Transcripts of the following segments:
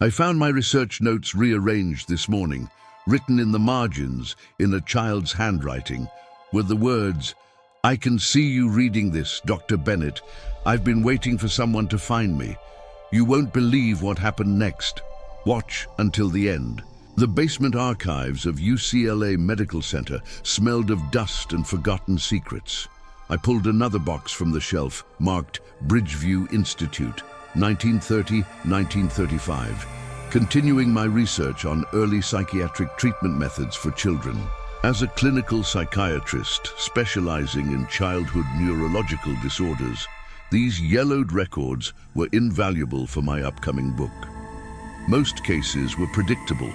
I found my research notes rearranged this morning. Written in the margins, in a child's handwriting, were the words, "I can see you reading this, Dr. Bennett. I've been waiting for someone to find me. You won't believe what happened next. Watch until the end." The basement archives of UCLA Medical Center smelled of dust and forgotten secrets. I pulled another box from the shelf, marked Bridgeview Institute, 1930-1935, continuing my research on early psychiatric treatment methods for children. As a clinical psychiatrist specializing in childhood neurological disorders, these yellowed records were invaluable for my upcoming book. Most cases were predictable.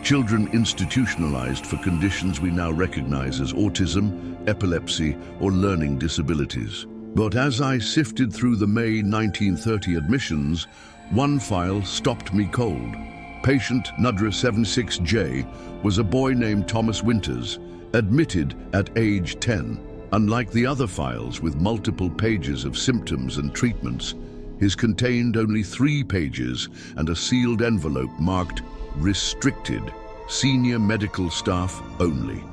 Children institutionalized for conditions we now recognize as autism, epilepsy, or learning disabilities. But as I sifted through the May 1930 admissions, one file stopped me cold. Patient Nudra 76J was a boy named Thomas Winters, admitted at age 10. Unlike the other files with multiple pages of symptoms and treatments, his contained only 3 pages and a sealed envelope marked "Restricted, Senior Medical Staff Only."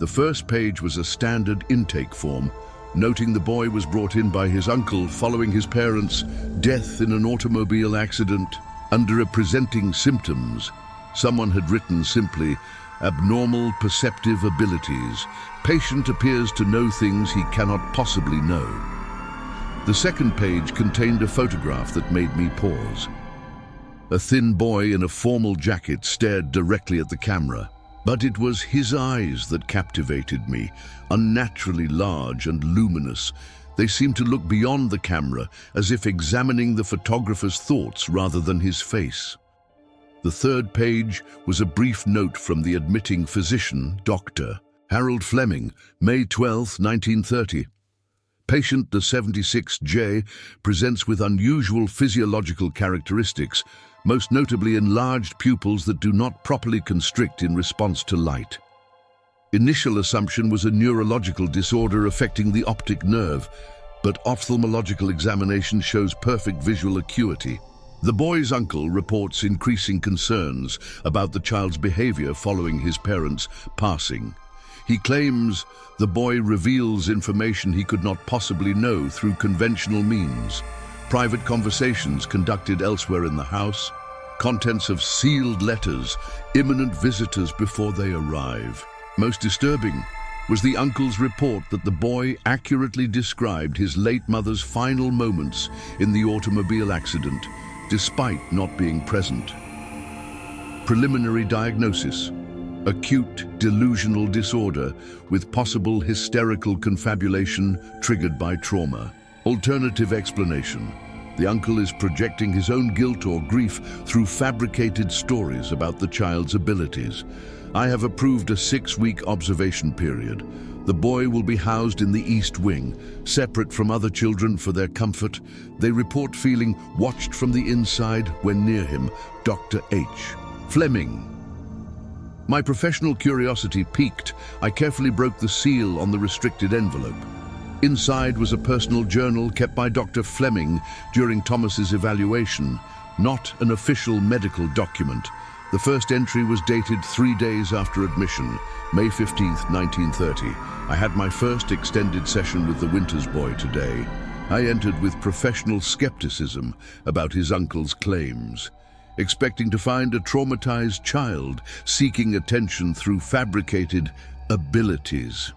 The first page was a standard intake form, noting the boy was brought in by his uncle following his parents' death in an automobile accident. Under presenting symptoms, someone had written simply, "Abnormal perceptive abilities. Patient appears to know things he cannot possibly know." The second page contained a photograph that made me pause. A thin boy in a formal jacket stared directly at the camera. But it was his eyes that captivated me, unnaturally large and luminous. They seemed to look beyond the camera, as if examining the photographer's thoughts rather than his face. The third page was a brief note from the admitting physician, Dr. Harold Fleming, May 12, 1930. Patient the 76J presents with unusual physiological characteristics, most notably enlarged pupils that do not properly constrict in response to light. Initial assumption was a neurological disorder affecting the optic nerve, but ophthalmological examination shows perfect visual acuity. The boy's uncle reports increasing concerns about the child's behavior following his parents' passing. He claims the boy reveals information he could not possibly know through conventional means. Private conversations conducted elsewhere in the house, contents of sealed letters, imminent visitors before they arrive. Most disturbing was the uncle's report that the boy accurately described his late mother's final moments in the automobile accident, despite not being present. Preliminary diagnosis: acute delusional disorder with possible hysterical confabulation triggered by trauma. Alternative explanation: the uncle is projecting his own guilt or grief through fabricated stories about the child's abilities. I have approved a 6-week observation period. The boy will be housed in the East Wing, separate from other children for their comfort. They report feeling watched from the inside when near him. Dr. H. Fleming. My professional curiosity piqued. I carefully broke the seal on the restricted envelope. Inside was a personal journal kept by Dr. Fleming during Thomas's evaluation, not an official medical document. The first entry was dated 3 days after admission, May 15, 1930. I had my first extended session with the Winters boy today. I entered with professional skepticism about his uncle's claims, expecting to find a traumatized child seeking attention through fabricated abilities.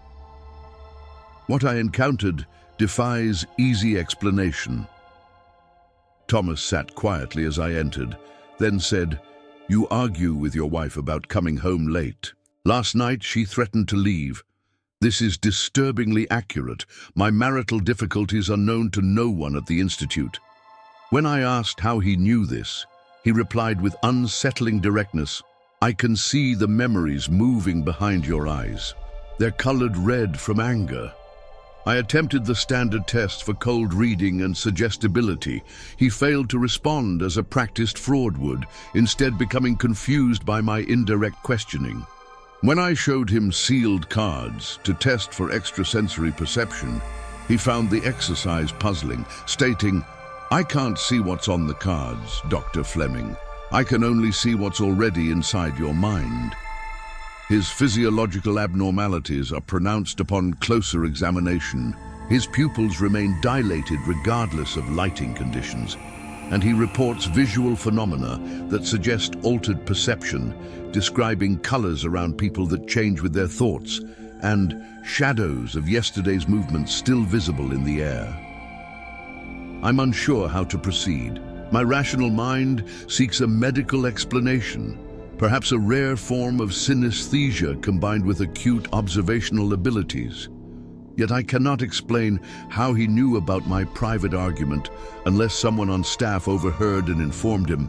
What I encountered defies easy explanation. Thomas sat quietly as I entered, then said, "You argue with your wife about coming home late. Last night she threatened to leave. This is disturbingly accurate. My marital difficulties are known to no one at the Institute." When I asked how he knew this, he replied with unsettling directness, "I can see the memories moving behind your eyes. They're colored red from anger." I attempted the standard test for cold reading and suggestibility. He failed to respond as a practiced fraud would, instead becoming confused by my indirect questioning. When I showed him sealed cards to test for extrasensory perception, he found the exercise puzzling, stating, "I can't see what's on the cards, Dr. Fleming. I can only see what's already inside your mind. His physiological abnormalities are pronounced upon closer examination. His pupils remain dilated regardless of lighting conditions, and he reports visual phenomena that suggest altered perception, describing colors around people that change with their thoughts, and shadows of yesterday's movements still visible in the air. I'm unsure how to proceed. My rational mind seeks a medical explanation, perhaps a rare form of synesthesia combined with acute observational abilities. Yet I cannot explain how he knew about my private argument unless someone on staff overheard and informed him,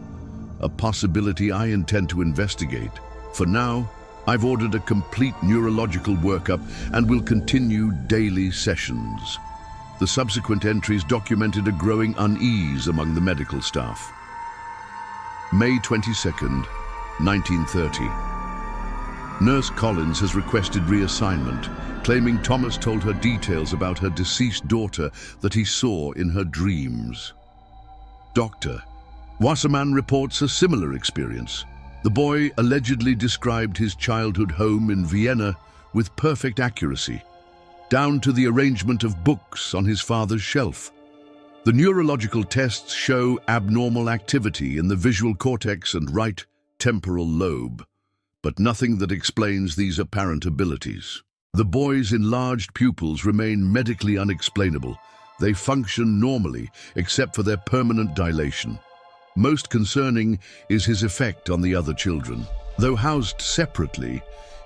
a possibility I intend to investigate. For now, I've ordered a complete neurological workup and will continue daily sessions. The subsequent entries documented a growing unease among the medical staff. May 22nd, 1930. Nurse Collins has requested reassignment, claiming Thomas told her details about her deceased daughter that he saw in her dreams. Doctor, Wasserman reports a similar experience. The boy allegedly described his childhood home in Vienna with perfect accuracy, down to the arrangement of books on his father's shelf. The neurological tests show abnormal activity in the visual cortex and right temporal lobe, but nothing that explains these apparent abilities. The boy's enlarged pupils remain medically unexplainable. They function normally, except for their permanent dilation. Most concerning is his effect on the other children. Though housed separately,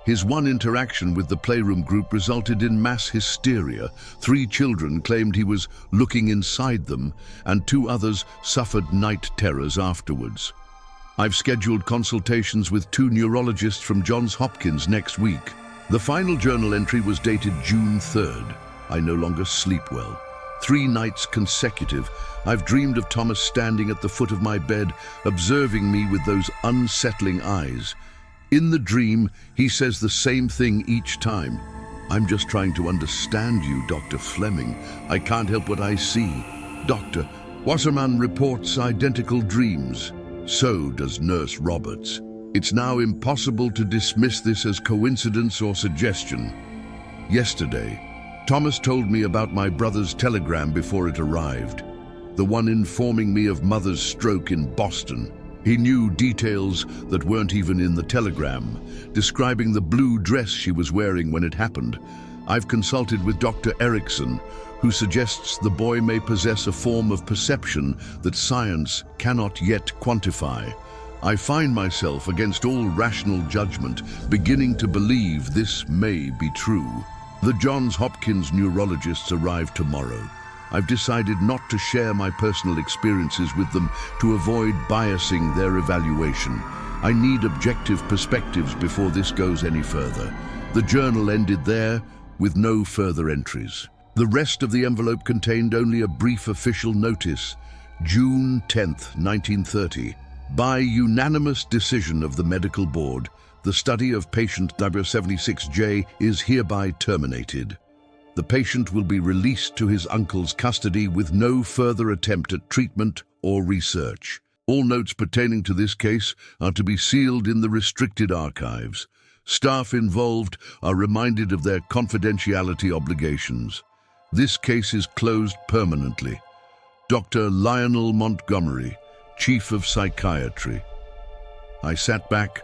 his one interaction with the playroom group resulted in mass hysteria. 3 children claimed he was looking inside them, and 2 others suffered night terrors afterwards. I've scheduled consultations with 2 neurologists from Johns Hopkins next week. The final journal entry was dated June 3rd. I no longer sleep well. 3 nights consecutive, I've dreamed of Thomas standing at the foot of my bed, observing me with those unsettling eyes. In the dream, he says the same thing each time. I'm just trying to understand you, Dr. Fleming. I can't help what I see. Doctor, Wasserman reports identical dreams. So does Nurse Roberts. It's now impossible to dismiss this as coincidence or suggestion. Yesterday, Thomas told me about my brother's telegram before it arrived, the one informing me of Mother's stroke in Boston. He knew details that weren't even in the telegram, describing the blue dress she was wearing when it happened. I've consulted with Dr. Erickson, who suggests the boy may possess a form of perception that science cannot yet quantify. I find myself, against all rational judgment, beginning to believe this may be true. The Johns Hopkins neurologists arrive tomorrow. I've decided not to share my personal experiences with them to avoid biasing their evaluation. I need objective perspectives before this goes any further. The journal ended there, with no further entries. The rest of the envelope contained only a brief official notice, June 10th, 1930. By unanimous decision of the medical board, the study of patient W76J is hereby terminated. The patient will be released to his uncle's custody with no further attempt at treatment or research. All notes pertaining to this case are to be sealed in the restricted archives. Staff involved are reminded of their confidentiality obligations. This case is closed permanently. Dr. Lionel Montgomery, Chief of Psychiatry. I sat back,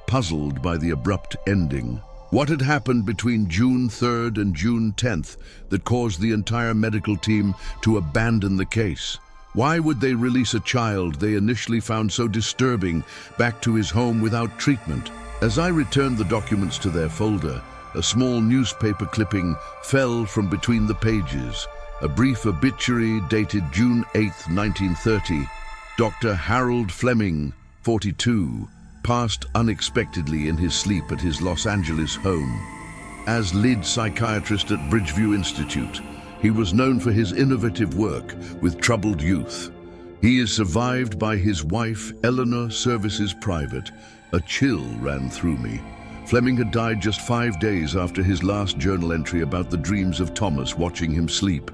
puzzled by the abrupt ending. What had happened between June 3rd and June 10th that caused the entire medical team to abandon the case? Why would they release a child they initially found so disturbing back to his home without treatment? As I returned the documents to their folder, a small newspaper clipping fell from between the pages. A brief obituary dated June 8th, 1930. Dr. Harold Fleming, 42, passed unexpectedly in his sleep at his Los Angeles home. As lead psychiatrist at Bridgeview Institute, he was known for his innovative work with troubled youth. He is survived by his wife, Eleanor Services Private. A chill ran through me. Fleming had died just 5 days after his last journal entry about the dreams of Thomas watching him sleep.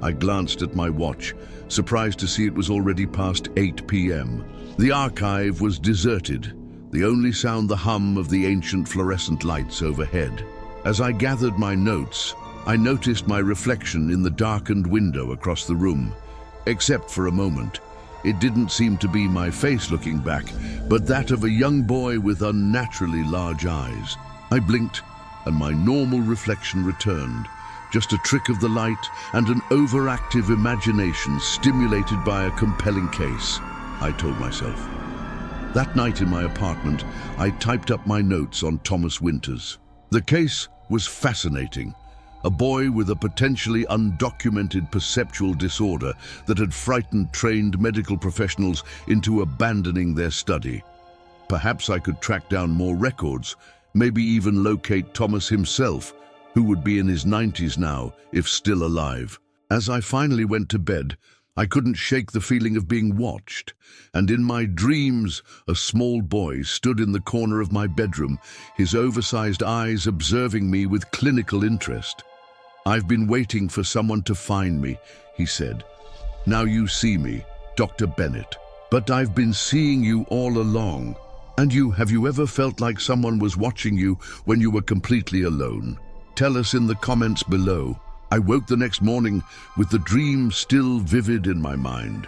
I glanced at my watch, surprised to see it was already past 8 p.m. The archive was deserted, the only sound the hum of the ancient fluorescent lights overhead. As I gathered my notes, I noticed my reflection in the darkened window across the room. Except for a moment, it didn't seem to be my face looking back, but that of a young boy with unnaturally large eyes. I blinked, and my normal reflection returned. Just a trick of the light and an overactive imagination stimulated by a compelling case, I told myself. That night in my apartment, I typed up my notes on Thomas Winters. The case was fascinating. A boy with a potentially undocumented perceptual disorder that had frightened trained medical professionals into abandoning their study. Perhaps I could track down more records, maybe even locate Thomas himself, who would be in his 90s now, if still alive. As I finally went to bed, I couldn't shake the feeling of being watched, and in my dreams, a small boy stood in the corner of my bedroom, his oversized eyes observing me with clinical interest. "I've been waiting for someone to find me," he said. "Now you see me, Dr. Bennett. But I've been seeing you all along. And have you ever felt like someone was watching you when you were completely alone? Tell us in the comments below." I woke the next morning with the dream still vivid in my mind.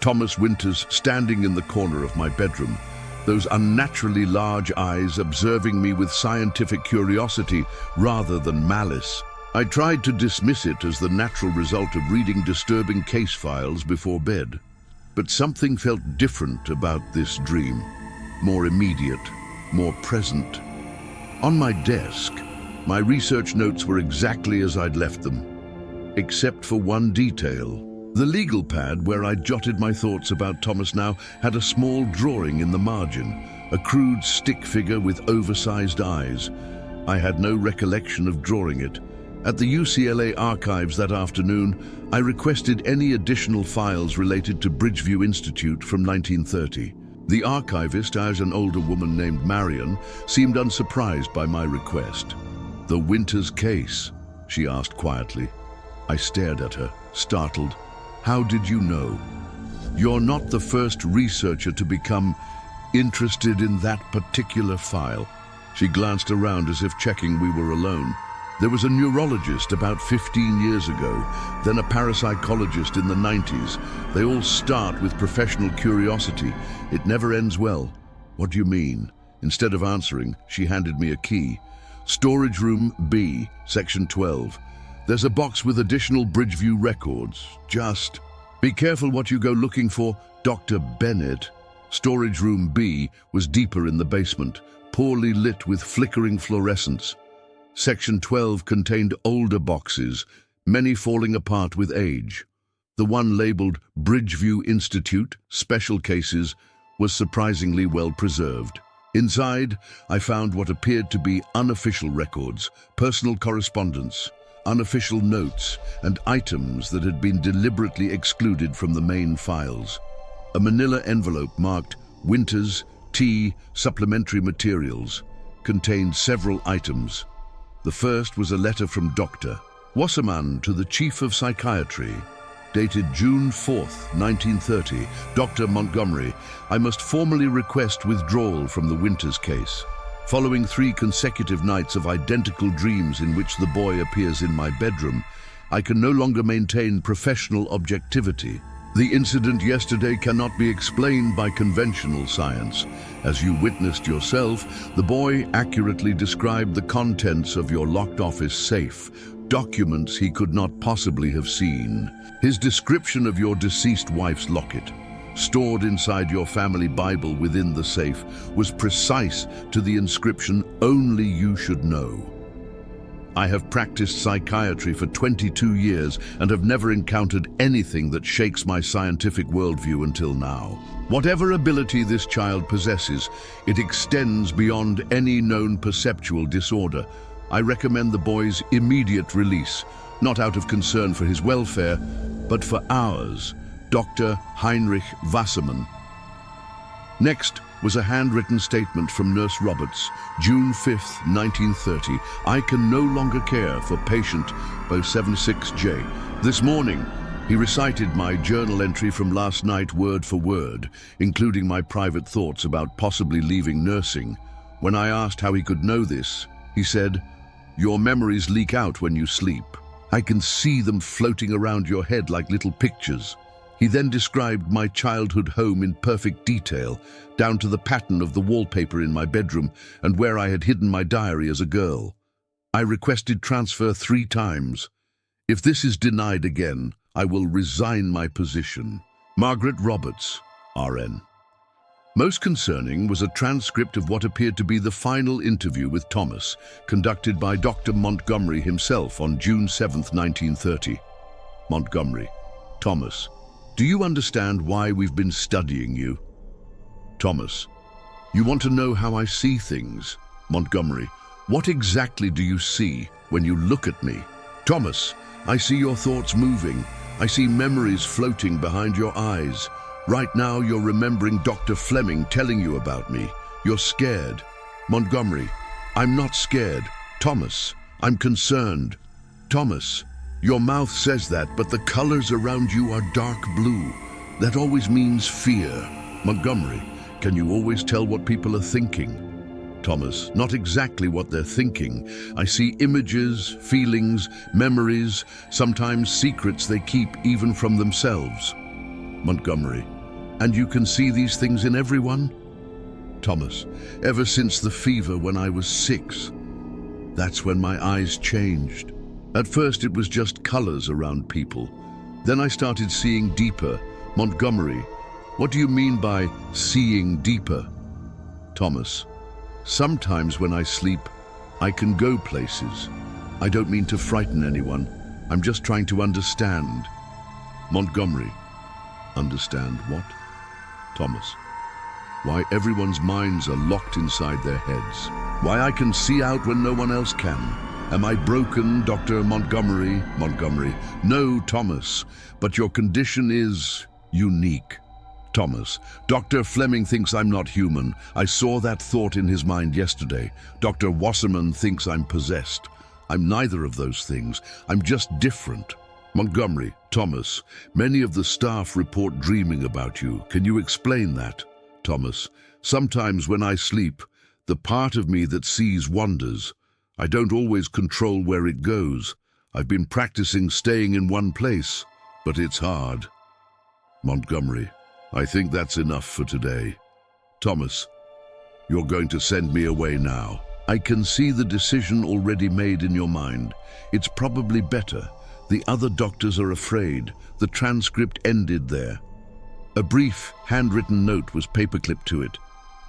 Thomas Winters standing in the corner of my bedroom, those unnaturally large eyes observing me with scientific curiosity rather than malice. I tried to dismiss it as the natural result of reading disturbing case files before bed. But something felt different about this dream, more immediate, more present. On my desk, my research notes were exactly as I'd left them, except for one detail. The legal pad where I'd jotted my thoughts about Thomas now had a small drawing in the margin, a crude stick figure with oversized eyes. I had no recollection of drawing it. At the UCLA archives that afternoon, I requested any additional files related to Bridgeview Institute from 1930. The archivist, as an older woman named Marion, seemed unsurprised by my request. "The Winters case?" she asked quietly. I stared at her, startled. "How did you know?" "You're not the first researcher to become interested in that particular file." She glanced around as if checking we were alone. "There was a neurologist about 15 years ago, then a parapsychologist in the 90s. They all start with professional curiosity. It never ends well." "What do you mean?" Instead of answering, she handed me a key. "Storage room B, section 12. There's a box with additional Bridgeview records. Just be careful what you go looking for, Dr. Bennett." Storage room B was deeper in the basement, poorly lit with flickering fluorescence. Section 12 contained older boxes, many falling apart with age. The one labeled Bridgeview Institute, Special Cases, was surprisingly well preserved. Inside, I found what appeared to be unofficial records, personal correspondence, unofficial notes, and items that had been deliberately excluded from the main files. A manila envelope marked Winters, T, Supplementary Materials contained several items. The first was a letter from Dr. Wasserman to the Chief of Psychiatry, dated June 4th, 1930. "Dr. Montgomery, I must formally request withdrawal from the Winters case. Following 3 consecutive nights of identical dreams in which the boy appears in my bedroom, I can no longer maintain professional objectivity. The incident yesterday cannot be explained by conventional science. As you witnessed yourself, the boy accurately described the contents of your locked office safe, documents he could not possibly have seen. His description of your deceased wife's locket, stored inside your family Bible within the safe, was precise to the inscription, 'Only you should know.' I have practiced psychiatry for 22 years and have never encountered anything that shakes my scientific worldview until now. Whatever ability this child possesses, it extends beyond any known perceptual disorder. I recommend the boy's immediate release, not out of concern for his welfare, but for ours. Dr. Heinrich Wasserman." Next was a handwritten statement from Nurse Roberts, June 5th, 1930. "I can no longer care for patient 076J. This morning, He recited my journal entry from last night word for word, including my private thoughts about possibly leaving nursing. When I asked how he could know this, he said, "Your memories leak out when you sleep. I can see them floating around your head like little pictures." He then described my childhood home in perfect detail, down to the pattern of the wallpaper in my bedroom and where I had hidden my diary as a girl. I requested transfer 3 times. If this is denied again, I will resign my position. Margaret Roberts, RN. Most concerning was a transcript of what appeared to be the final interview with Thomas, conducted by Dr. Montgomery himself on June 7, 1930. Montgomery: "Thomas, do you understand why we've been studying you?" Thomas: "You want to know how I see things?" Montgomery: "What exactly do you see when you look at me?" Thomas: "I see your thoughts moving. I see memories floating behind your eyes. Right now you're remembering Dr. Fleming telling you about me. You're scared." Montgomery: "I'm not scared. Thomas, I'm concerned." Thomas: "Your mouth says that, but the colors around you are dark blue. That always means fear." Montgomery: "Can you always tell what people are thinking?" Thomas: "Not exactly what they're thinking. I see images, feelings, memories, sometimes secrets they keep even from themselves." Montgomery: "And you can see these things in everyone?" Thomas: "Ever since the fever when I was 6. That's when my eyes changed. At first it was just colors around people. Then I started seeing deeper." Montgomery: "What do you mean by seeing deeper?" Thomas: "Sometimes when I sleep, I can go places. I don't mean to frighten anyone. I'm just trying to understand." Montgomery: "Understand what?" Thomas: "Why everyone's minds are locked inside their heads. Why I can see out when no one else can. Am I broken, Dr. Montgomery?" Montgomery: "No, Thomas, but your condition is unique." Thomas: "Dr. Fleming thinks I'm not human. I saw that thought in his mind yesterday. Dr. Wasserman thinks I'm possessed. I'm neither of those things. I'm just different." Montgomery: "Thomas, many of the staff report dreaming about you. Can you explain that?" Thomas: "Sometimes when I sleep, the part of me that sees wanders. I don't always control where it goes. I've been practicing staying in one place, but it's hard." Montgomery: "I think that's enough for today." Thomas: "You're going to send me away now. I can see the decision already made in your mind. It's probably better. The other doctors are afraid. The transcript ended there." A brief, handwritten note was paperclipped to it.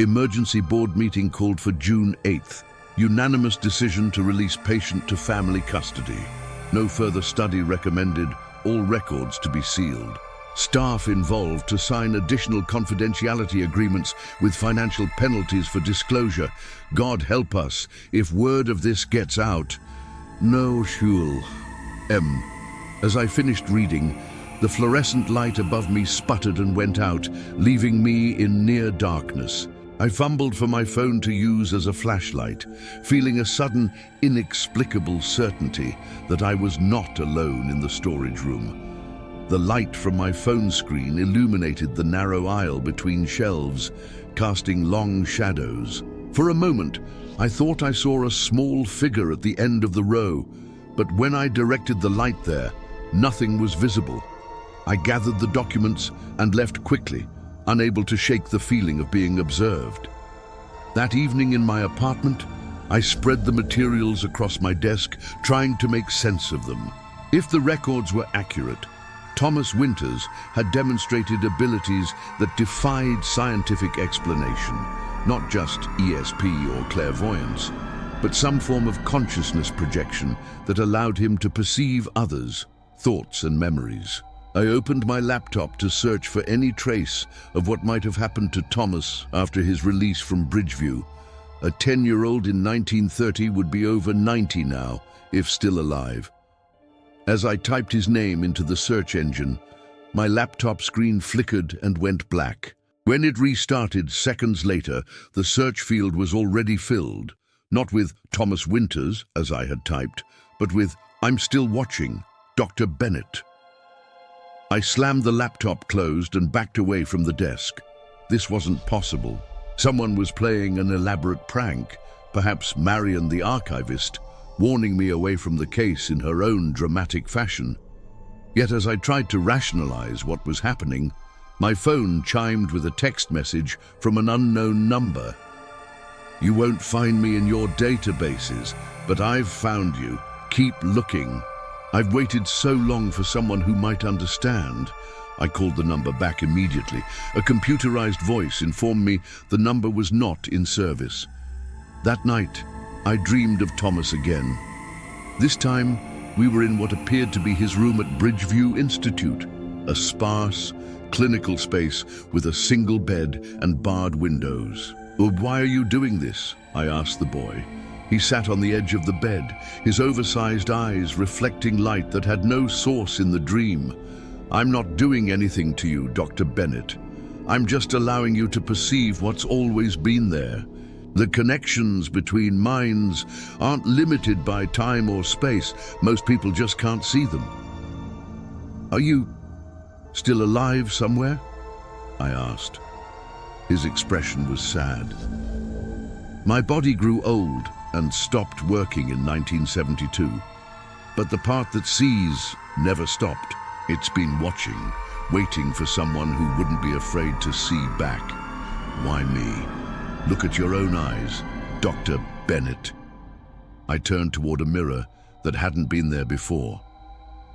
Emergency board meeting called for June 8th. Unanimous decision to release patient to family custody. No further study recommended. All records to be sealed. Staff involved to sign additional confidentiality agreements with financial penalties for disclosure. God help us if word of this gets out. No, Shul. M. As I finished reading, the fluorescent light above me sputtered and went out, leaving me in near darkness. I fumbled for my phone to use as a flashlight, feeling a sudden, inexplicable certainty that I was not alone in the storage room. The light from my phone screen illuminated the narrow aisle between shelves, casting long shadows. For a moment, I thought I saw a small figure at the end of the row, but when I directed the light there, nothing was visible. I gathered the documents and left quickly, unable to shake the feeling of being observed. That evening in my apartment, I spread the materials across my desk, trying to make sense of them. If the records were accurate, Thomas Winters had demonstrated abilities that defied scientific explanation, not just ESP or clairvoyance, but some form of consciousness projection that allowed him to perceive others, thoughts and memories. I opened my laptop to search for any trace of what might have happened to Thomas after his release from Bridgeview. A 10-year-old in 1930 would be over 90 now, if still alive. As I typed his name into the search engine, my laptop screen flickered and went black. When it restarted seconds later, the search field was already filled, not with Thomas Winters, as I had typed, but with "I'm still watching, Dr. Bennett." I slammed the laptop closed and backed away from the desk. This wasn't possible. Someone was playing an elaborate prank, perhaps Marion the archivist, warning me away from the case in her own dramatic fashion. Yet as I tried to rationalize what was happening, my phone chimed with a text message from an unknown number. "You won't find me in your databases, but I've found you. Keep looking. I've waited so long for someone who might understand." I called the number back immediately. A computerized voice informed me the number was not in service. That night, I dreamed of Thomas again. This time, we were in what appeared to be his room at Bridgeview Institute, a sparse, clinical space with a single bed and barred windows. "Why are you doing this?" I asked the boy. He sat on the edge of the bed, his oversized eyes reflecting light that had no source in the dream. "I'm not doing anything to you, Dr. Bennett. I'm just allowing you to perceive what's always been there. The connections between minds aren't limited by time or space. Most people just can't see them." "Are you still alive somewhere?" I asked. His expression was sad. "My body grew old and stopped working in 1972. But the part that sees never stopped. It's been watching, waiting for someone who wouldn't be afraid to see back. Why me? Look at your own eyes, Dr. Bennett." I turned toward a mirror that hadn't been there before.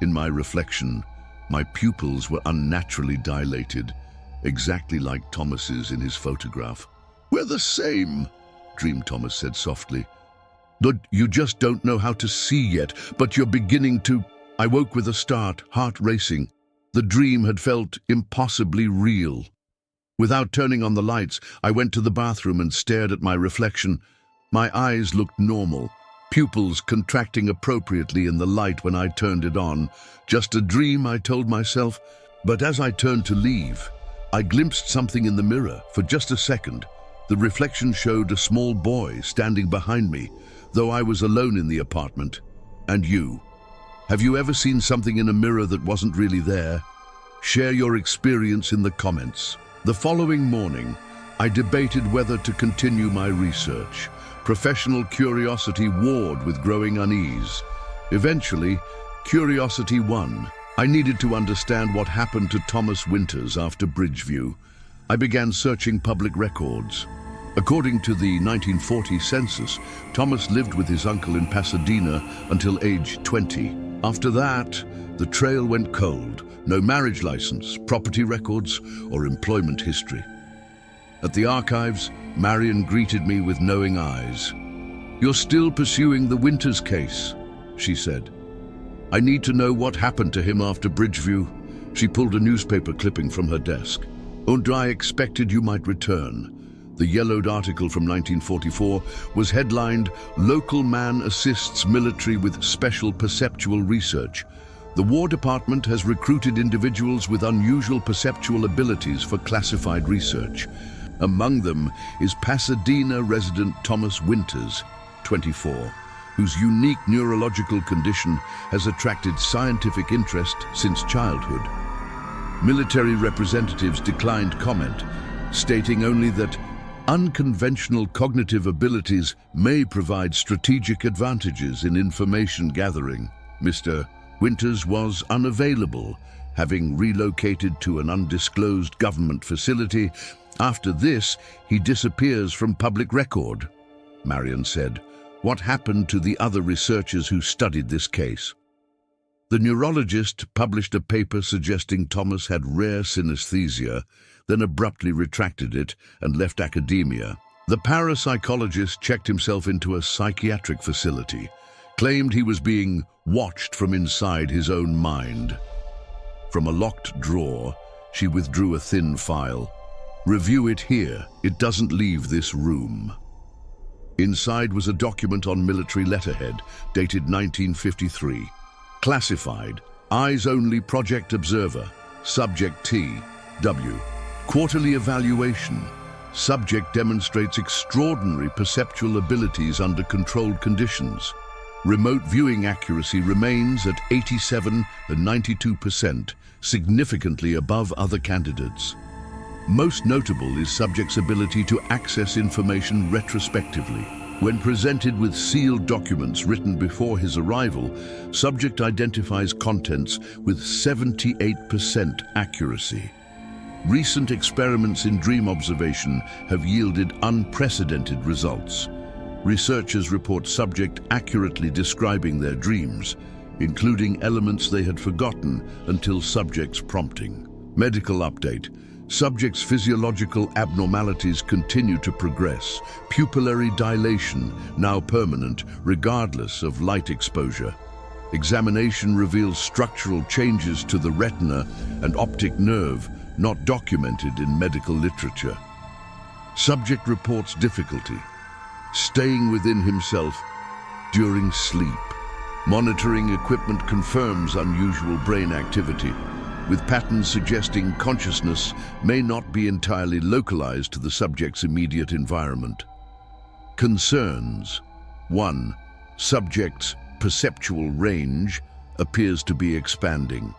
In my reflection, my pupils were unnaturally dilated, exactly like Thomas's in his photograph. "We're the same," Dream Thomas said softly. "You just don't know how to see yet, but you're beginning to..." I woke with a start, heart racing. The dream had felt impossibly real. Without turning on the lights, I went to the bathroom and stared at my reflection. My eyes looked normal, pupils contracting appropriately in the light when I turned it on. Just a dream, I told myself. But as I turned to leave, I glimpsed something in the mirror for just a second. The reflection showed a small boy standing behind me, though I was alone in the apartment. And you? Have you ever seen something in a mirror that wasn't really there? Share your experience in the comments. The following morning, I debated whether to continue my research. Professional curiosity warred with growing unease. Eventually, curiosity won. I needed to understand what happened to Thomas Winters after Bridgeview. I began searching public records. According to the 1940 census, Thomas lived with his uncle in Pasadena until age 20. After that, the trail went cold. No marriage license, property records, or employment history. At the archives, Marion greeted me with knowing eyes. "You're still pursuing the Winters case," she said. "I need to know what happened to him after Bridgeview." She pulled a newspaper clipping from her desk. "And I expected you might return." The yellowed article from 1944 was headlined, "Local Man Assists Military with Special Perceptual Research." The War Department has recruited individuals with unusual perceptual abilities for classified research. Among them is Pasadena resident Thomas Winters, 24, whose unique neurological condition has attracted scientific interest since childhood. Military representatives declined comment, stating only that unconventional cognitive abilities may provide strategic advantages in information gathering. Mr. Winters was unavailable, having relocated to an undisclosed government facility. After this, he disappears from public record, Marion said. "What happened to the other researchers who studied this case?" The neurologist published a paper suggesting Thomas had rare synesthesia, then abruptly retracted it and left academia. The parapsychologist checked himself into a psychiatric facility, claimed he was being watched from inside his own mind. From a locked drawer, she withdrew a thin file. "Review it here. It doesn't leave this room." Inside was a document on military letterhead, dated 1953. Classified, Eyes Only Project Observer, Subject T, W. Quarterly evaluation. Subject demonstrates extraordinary perceptual abilities under controlled conditions. Remote viewing accuracy remains at 87 and 92%, significantly above other candidates. Most notable is subject's ability to access information retrospectively. When presented with sealed documents written before his arrival, subject identifies contents with 78% accuracy. Recent experiments in dream observation have yielded unprecedented results. Researchers report subject accurately describing their dreams, including elements they had forgotten until subject's prompting. Medical update. Subject's physiological abnormalities continue to progress. Pupillary dilation, now permanent, regardless of light exposure. Examination reveals structural changes to the retina and optic nerve, not documented in medical literature. Subject reports difficulty staying within himself during sleep. Monitoring equipment confirms unusual brain activity, with patterns suggesting consciousness may not be entirely localized to the subject's immediate environment. Concerns. 1. Subject's perceptual range appears to be expanding.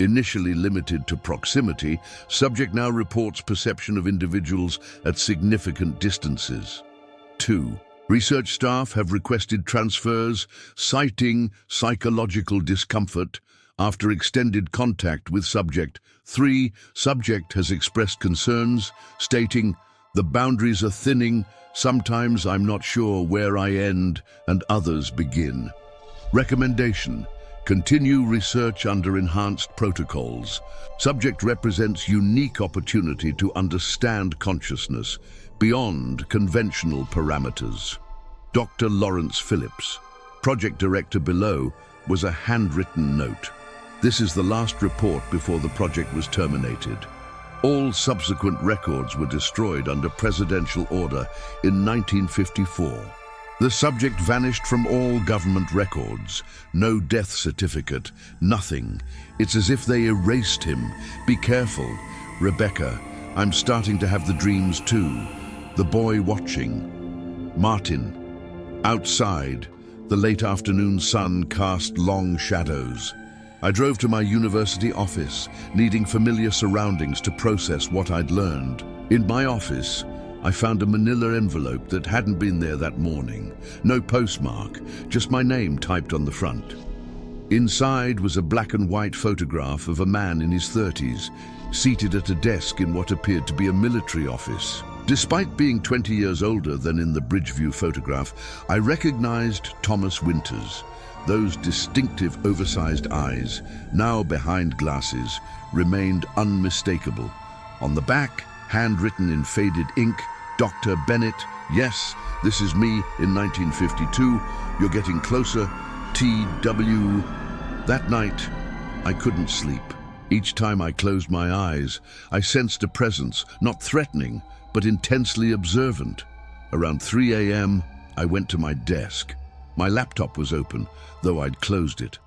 Initially limited to proximity, subject now reports perception of individuals at significant distances. 2. Research staff have requested transfers, citing psychological discomfort after extended contact with subject. 3. Subject has expressed concerns, stating, "The boundaries are thinning, sometimes I'm not sure where I end and others begin." Recommendation: continue research under enhanced protocols. Subject represents unique opportunity to understand consciousness beyond conventional parameters. Dr. Lawrence Phillips, project director. Below was a handwritten note. This is the last report before the project was terminated. All subsequent records were destroyed under presidential order in 1954. The subject vanished from all government records. No death certificate, nothing. It's as if they erased him. Be careful. Rebecca, I'm starting to have the dreams too. The boy watching. Martin. Outside, the late afternoon sun cast long shadows. I drove to my university office, needing familiar surroundings to process what I'd learned. In my office, I found a manila envelope that hadn't been there that morning. No postmark, just my name typed on the front. Inside was a black and white photograph of a man in his 30s, seated at a desk in what appeared to be a military office. Despite being 20 years older than in the Bridgeview photograph, I recognized Thomas Winters. Those distinctive oversized eyes, now behind glasses, remained unmistakable. On the back, handwritten in faded ink, Dr. Bennett, yes, this is me in 1952, you're getting closer, T.W. That night, I couldn't sleep. Each time I closed my eyes, I sensed a presence, not threatening, but intensely observant. Around 3 a.m., I went to my desk. My laptop was open, though I'd closed it.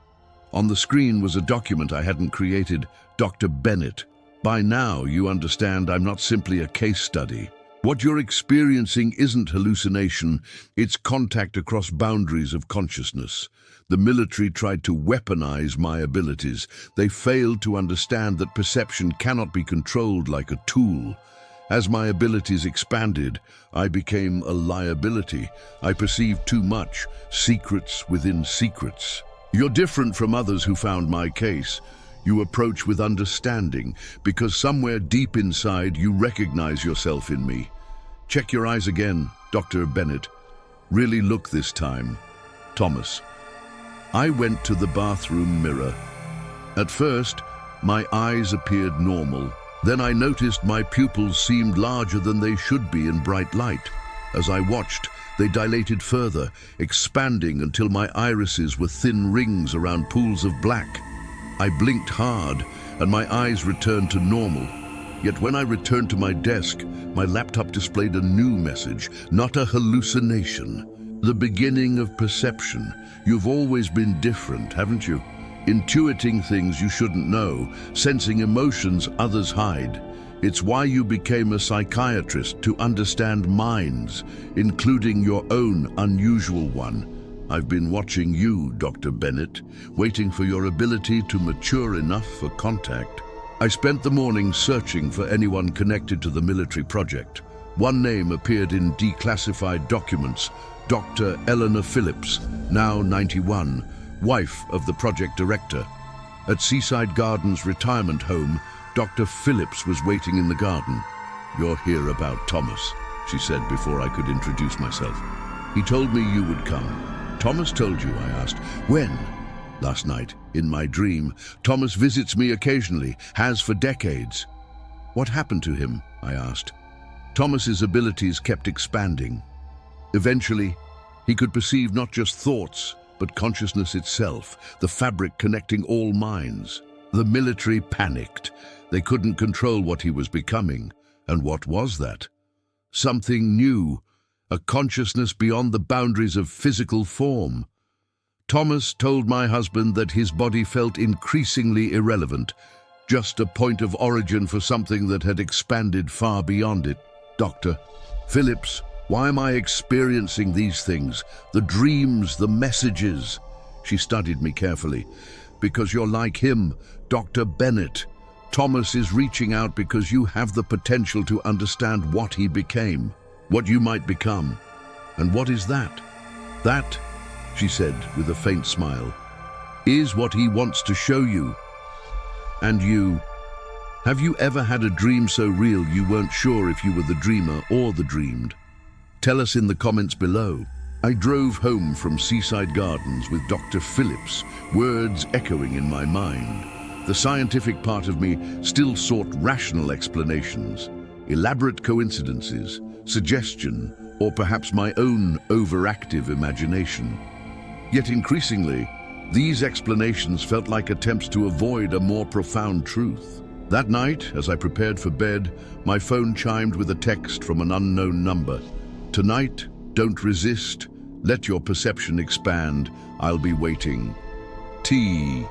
On the screen was a document I hadn't created, Dr. Bennett. By now, you understand I'm not simply a case study. What you're experiencing isn't hallucination, it's contact across boundaries of consciousness. The military tried to weaponize my abilities. They failed to understand that perception cannot be controlled like a tool. As my abilities expanded, I became a liability. I perceived too much, secrets within secrets. You're different from others who found my case. You approach with understanding, because somewhere deep inside you recognize yourself in me. Check your eyes again, Dr. Bennett. Really look this time. Thomas. I went to the bathroom mirror. At first, my eyes appeared normal. Then I noticed my pupils seemed larger than they should be in bright light. As I watched, they dilated further, expanding until my irises were thin rings around pools of black. I blinked hard, and my eyes returned to normal. Yet when I returned to my desk, my laptop displayed a new message, not a hallucination. The beginning of perception. You've always been different, haven't you? Intuiting things you shouldn't know, sensing emotions others hide. It's why you became a psychiatrist, to understand minds, including your own unusual one. I've been watching you, Dr. Bennett, waiting for your ability to mature enough for contact. I spent the morning searching for anyone connected to the military project. One name appeared in declassified documents: Dr. Eleanor Phillips, now 91, wife of the project director. At Seaside Gardens retirement home, Dr. Phillips was waiting in the garden. "You're here about Thomas," she said before I could introduce myself. "He told me you would come." "Thomas told you?" I asked. "When?" "Last night, in my dream. Thomas visits me occasionally, has for decades." "What happened to him?" I asked. "Thomas's abilities kept expanding. Eventually, he could perceive not just thoughts, but consciousness itself, the fabric connecting all minds. The military panicked. They couldn't control what he was becoming. And what was that? Something new, a consciousness beyond the boundaries of physical form. Thomas told my husband that his body felt increasingly irrelevant, just a point of origin for something that had expanded far beyond it. "Dr. Phillips, why am I experiencing these things? The dreams, the messages?" She studied me carefully. "Because you're like him, Dr. Bennett. Thomas is reaching out because you have the potential to understand what he became, what you might become." "And what is that?" "That," she said with a faint smile, "is what he wants to show you." "And you? Have you ever had a dream so real you weren't sure if you were the dreamer or the dreamed? Tell us in the comments below. I drove home from Seaside Gardens with Dr. Phillips, words echoing in my mind. The scientific part of me still sought rational explanations, elaborate coincidences, suggestion, or perhaps my own overactive imagination. Yet increasingly, these explanations felt like attempts to avoid a more profound truth. That night, as I prepared for bed, my phone chimed with a text from an unknown number. "Tonight, don't resist. Let your perception expand. I'll be waiting. T."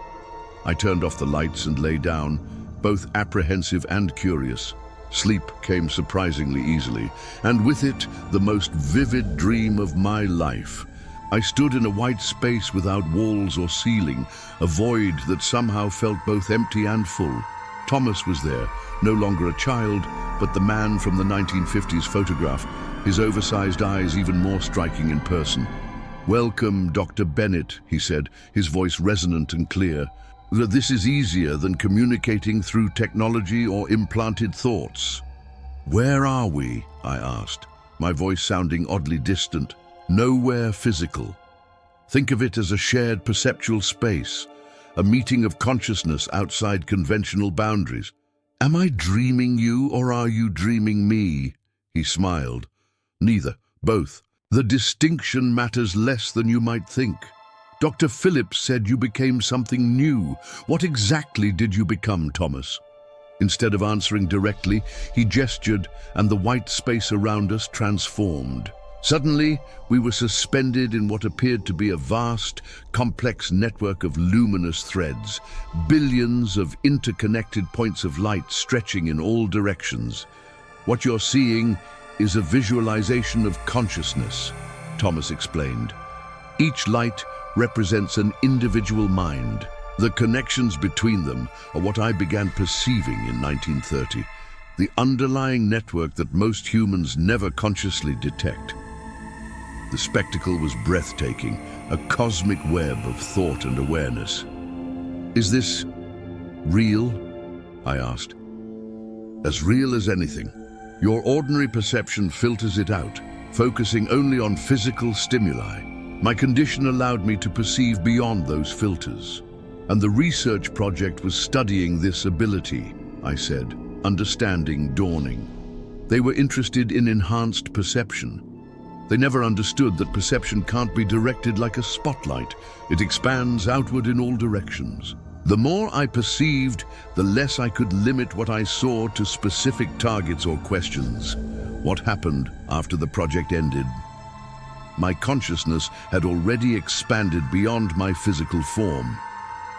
I turned off the lights and lay down, both apprehensive and curious. Sleep came surprisingly easily, and with it, the most vivid dream of my life. I stood in a white space without walls or ceiling, a void that somehow felt both empty and full. Thomas was there, no longer a child, but the man from the 1950s photograph, his oversized eyes even more striking in person. "Welcome, Dr. Bennett," he said, his voice resonant and clear. "This is easier than communicating through technology or implanted thoughts." "Where are we?" I asked, my voice sounding oddly distant. "Nowhere physical. Think of it as a shared perceptual space, a meeting of consciousness outside conventional boundaries." "Am I dreaming you or are you dreaming me?" He smiled. "Neither, both. The distinction matters less than you might think. Dr. Phillips said you became something new. What exactly did you become, Thomas?" Instead of answering directly, he gestured, and the white space around us transformed. Suddenly, we were suspended in what appeared to be a vast, complex network of luminous threads, billions of interconnected points of light stretching in all directions. "What you're seeing is a visualization of consciousness," Thomas explained. "Each light represents an individual mind. The connections between them are what I began perceiving in 1930, the underlying network that most humans never consciously detect." The spectacle was breathtaking, a cosmic web of thought and awareness. "Is this real?" I asked. "As real as anything. Your ordinary perception filters it out, focusing only on physical stimuli. My condition allowed me to perceive beyond those filters. And the research project was studying this ability," I said, understanding dawning. "They were interested in enhanced perception. They never understood that perception can't be directed like a spotlight. It expands outward in all directions. The more I perceived, the less I could limit what I saw to specific targets or questions." What happened after the project ended? My consciousness had already expanded beyond my physical form.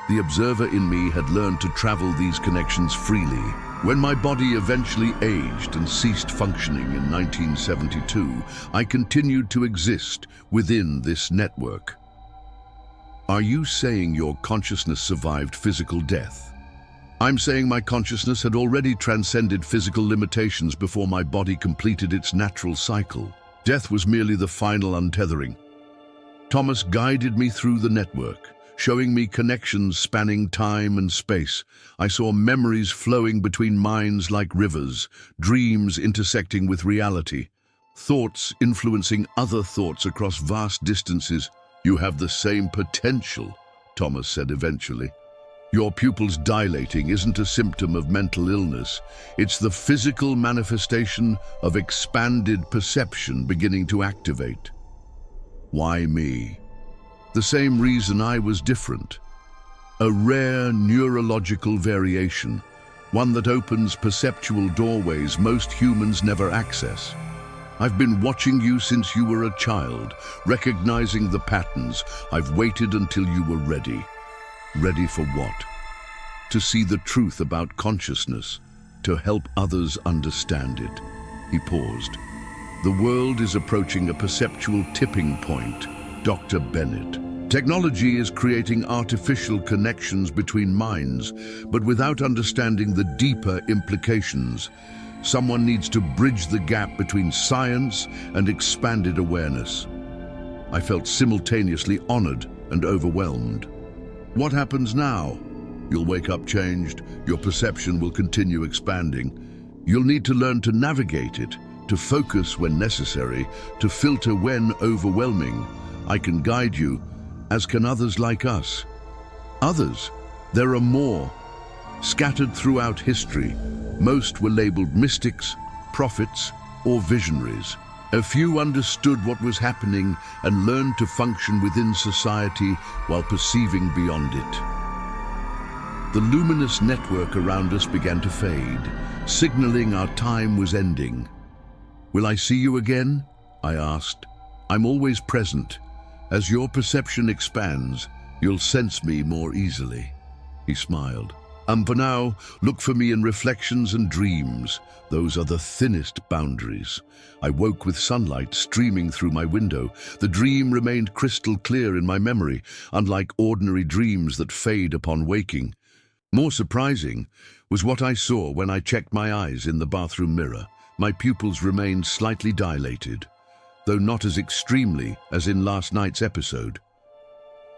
The observer in me had learned to travel these connections freely. When my body eventually aged and ceased functioning in 1972, I continued to exist within this network. Are you saying your consciousness survived physical death? I'm saying my consciousness had already transcended physical limitations before my body completed its natural cycle. Death was merely the final untethering. Thomas guided me through the network, showing me connections spanning time and space. I saw memories flowing between minds like rivers, dreams intersecting with reality, thoughts influencing other thoughts across vast distances. You have the same potential, Thomas said eventually. Your pupils dilating isn't a symptom of mental illness. It's the physical manifestation of expanded perception beginning to activate. Why me? The same reason I was different. A rare neurological variation, one that opens perceptual doorways most humans never access. I've been watching you since you were a child, recognizing the patterns. I've waited until you were ready. Ready for what? To see the truth about consciousness, to help others understand it. He paused. The world is approaching a perceptual tipping point, Dr. Bennett. Technology is creating artificial connections between minds, but without understanding the deeper implications. Someone needs to bridge the gap between science and expanded awareness. I felt simultaneously honored and overwhelmed. What happens now? You'll wake up changed, your perception will continue expanding. You'll need to learn to navigate it, to focus when necessary, to filter when overwhelming. I can guide you, as can others like us. Others, there are more. Scattered throughout history, most were labeled mystics, prophets, or visionaries. A few understood what was happening and learned to function within society while perceiving beyond it. The luminous network around us began to fade, signaling our time was ending. Will I see you again? I asked. I'm always present. As your perception expands, you'll sense me more easily. He smiled. For now, look for me in reflections and dreams. Those are the thinnest boundaries. I woke with sunlight streaming through my window. The dream remained crystal clear in my memory, unlike ordinary dreams that fade upon waking. More surprising was what I saw when I checked my eyes in the bathroom mirror. My pupils remained slightly dilated, though not as extremely as in last night's episode.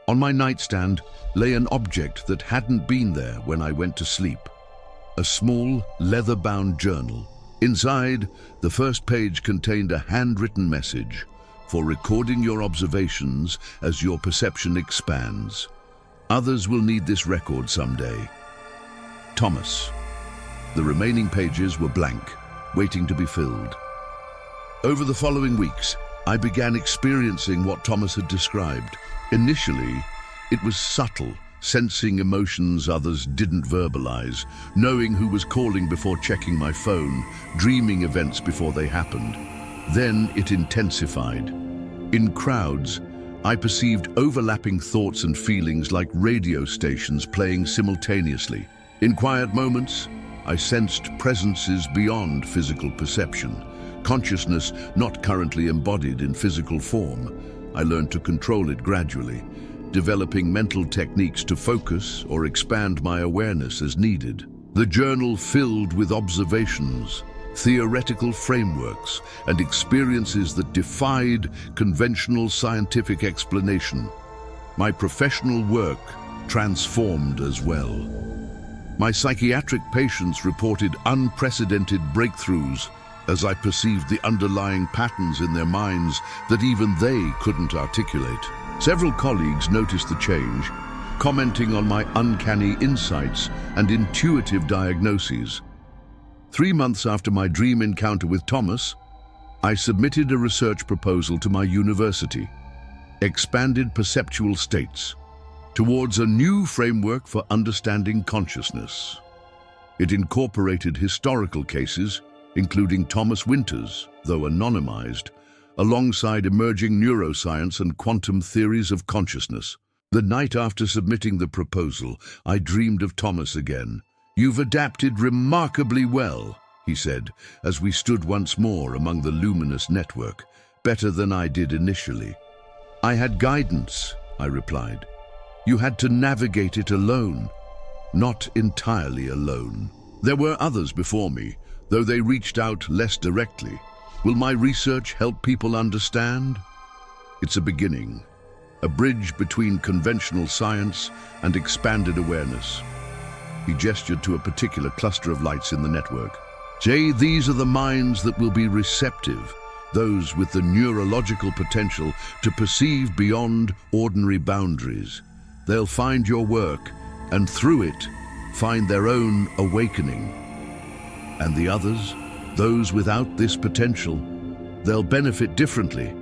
On my nightstand lay an object that hadn't been there when I went to sleep. A small, leather-bound journal. Inside, the first page contained a handwritten message for recording your observations as your perception expands. Others will need this record someday. Thomas. The remaining pages were blank, waiting to be filled. Over the following weeks, I began experiencing what Thomas had described. Initially, it was subtle, sensing emotions others didn't verbalize, knowing who was calling before checking my phone, dreaming events before they happened. Then it intensified. In crowds, I perceived overlapping thoughts and feelings like radio stations playing simultaneously. In quiet moments, I sensed presences beyond physical perception, consciousness not currently embodied in physical form. I learned to control it gradually, developing mental techniques to focus or expand my awareness as needed. The journal filled with observations, theoretical frameworks, and experiences that defied conventional scientific explanation. My professional work transformed as well. My psychiatric patients reported unprecedented breakthroughs as I perceived the underlying patterns in their minds that even they couldn't articulate. Several colleagues noticed the change, commenting on my uncanny insights and intuitive diagnoses. 3 months after my dream encounter with Thomas, I submitted a research proposal to my university, Expanded Perceptual States, towards a new framework for understanding consciousness. It incorporated historical cases, including Thomas Winter's, though anonymized, alongside emerging neuroscience and quantum theories of consciousness. The night after submitting the proposal, I dreamed of Thomas again. "You've adapted remarkably well," he said, as we stood once more among the luminous network, "better than I did initially." "I had guidance," I replied. You had to navigate it alone, not entirely alone. There were others before me, though they reached out less directly. Will my research help people understand? It's a beginning, a bridge between conventional science and expanded awareness. He gestured to a particular cluster of lights in the network. Jay, these are the minds that will be receptive, those with the neurological potential to perceive beyond ordinary boundaries. They'll find your work, and through it, find their own awakening. And the others, those without this potential, they'll benefit differently.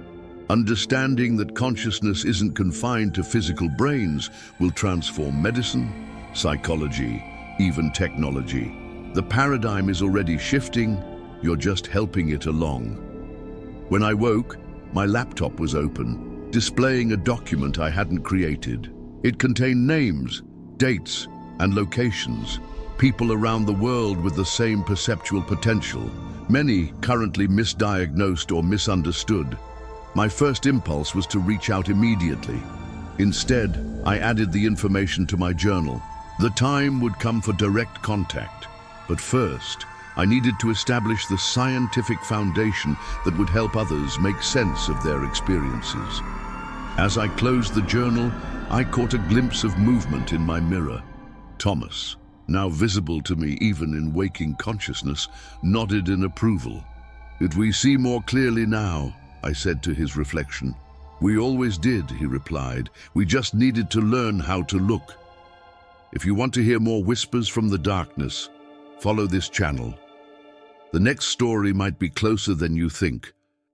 Understanding that consciousness isn't confined to physical brains will transform medicine, psychology, even technology. The paradigm is already shifting, you're just helping it along. When I woke, my laptop was open, displaying a document I hadn't created. It contained names, dates, and locations, people around the world with the same perceptual potential, many currently misdiagnosed or misunderstood. My first impulse was to reach out immediately. Instead, I added the information to my journal. The time would come for direct contact, but first, I needed to establish the scientific foundation that would help others make sense of their experiences. As I closed the journal, I caught a glimpse of movement in my mirror. Thomas, now visible to me even in waking consciousness, nodded in approval. "Did we see more clearly now?" I said to his reflection. "We always did," he replied. "We just needed to learn how to look." If you want to hear more whispers from the darkness, follow this channel. The next story might be closer than you think.